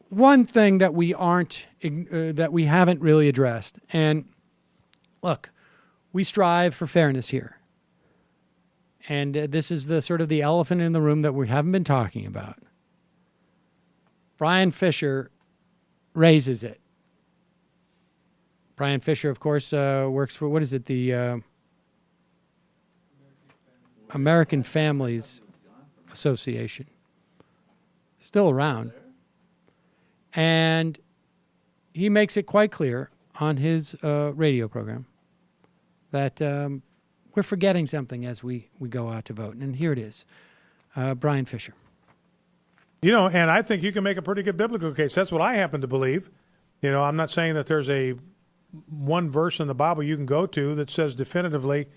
One thing that we haven't really addressed, and look, we strive for fairness here. And this is the sort of the elephant in the room that we haven't been talking about. Bryan Fisher raises it. Bryan Fisher, of course, works for, what is it, the American Families Association. Still around. And he makes it quite clear on his radio program that we're forgetting something as we go out to vote. And here it is. Bryan Fisher. You know, and I think you can make a pretty good biblical case. That's what I happen to believe. You know, I'm not saying that there's one verse in the Bible you can go to that says definitively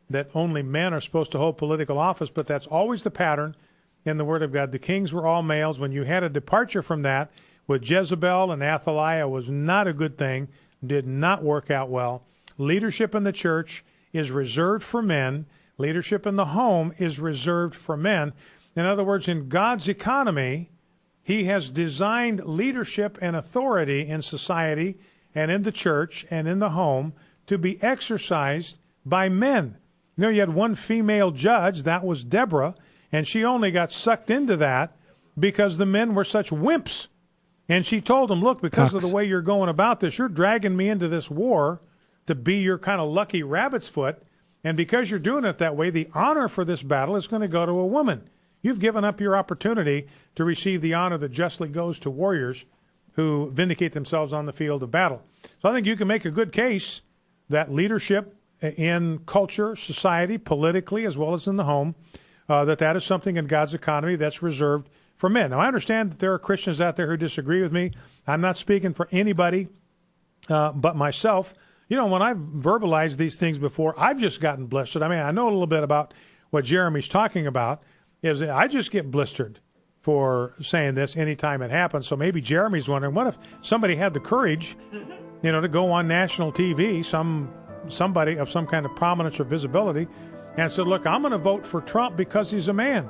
that only men are supposed to hold political office, but that's always the pattern in the Word of God. The kings were all males. When you had a departure from that with Jezebel and Athaliah was not a good thing, did not work out well. Leadership in the church is reserved for men. Leadership in the home is reserved for men. In other words, in God's economy, he has designed leadership and authority in society and in the church and in the home to be exercised by men. You know, you had one female judge, that was Deborah, and she only got sucked into that because the men were such wimps. And she told him, look, because of the way you're going about this, you're dragging me into this war to be your kind of lucky rabbit's foot. And because you're doing it that way, the honor for this battle is going to go to a woman. You've given up your opportunity to receive the honor that justly goes to warriors who vindicate themselves on the field of battle. So I think you can make a good case that leadership in culture, society, politically, as well as in the home, that is something in God's economy that's reserved for men. Now, I understand that there are Christians out there who disagree with me. I'm not speaking for anybody but myself. You know, when I've verbalized these things before, I've just gotten blistered. I mean, I know a little bit about what Jeremy's talking about. Is I just get blistered for saying this anytime it happens. So maybe Jeremy's wondering, what if somebody had the courage, you know, to go on national TV, somebody of some kind of prominence or visibility, and said, look, I'm going to vote for Trump because he's a man.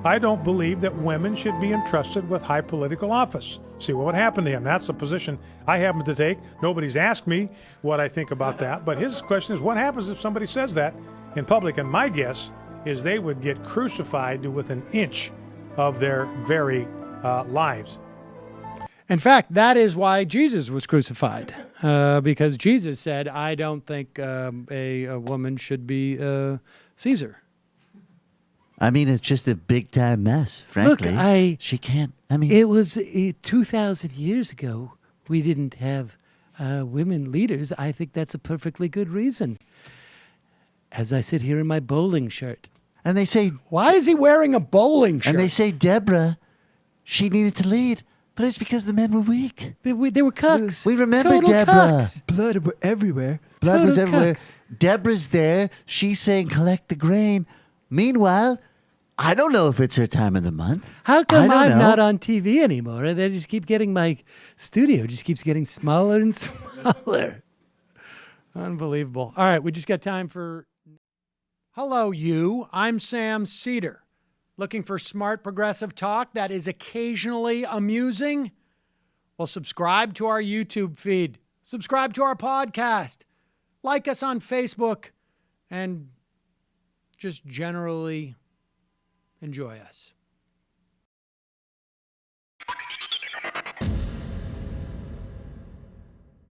I don't believe that women should be entrusted with high political office. See what would happen to him. That's the position I happen to take. Nobody's asked me what I think about that. But his question is, what happens if somebody says that in public? And my guess is they would get crucified to within an inch of their very lives. In fact, that is why Jesus was crucified, because Jesus said, I don't think a woman should be Caesar. I mean, it's just a big-time mess, frankly. Look, she can't, I mean... It was 2,000 years ago. We didn't have women leaders. I think that's a perfectly good reason. As I sit here in my bowling shirt. And they say... Why is he wearing a bowling shirt? And they say Deborah, she needed to lead, but it's because the men were weak. They were cucks. We remember Total Deborah. Cucks. Blood everywhere. Blood Total was everywhere. cucks. Deborah's there. She's saying, collect the grain. Meanwhile, I don't know if it's her time of the month. How come I I'm don't know. not on TV anymore? They just keep getting, my studio just keeps getting smaller and smaller. Unbelievable. All right, we just got time for... Hello, you. I'm Sam Seder. Looking for smart progressive talk that is occasionally amusing? Well, subscribe to our YouTube feed. Subscribe to our podcast. Like us on Facebook. And just generally enjoy us.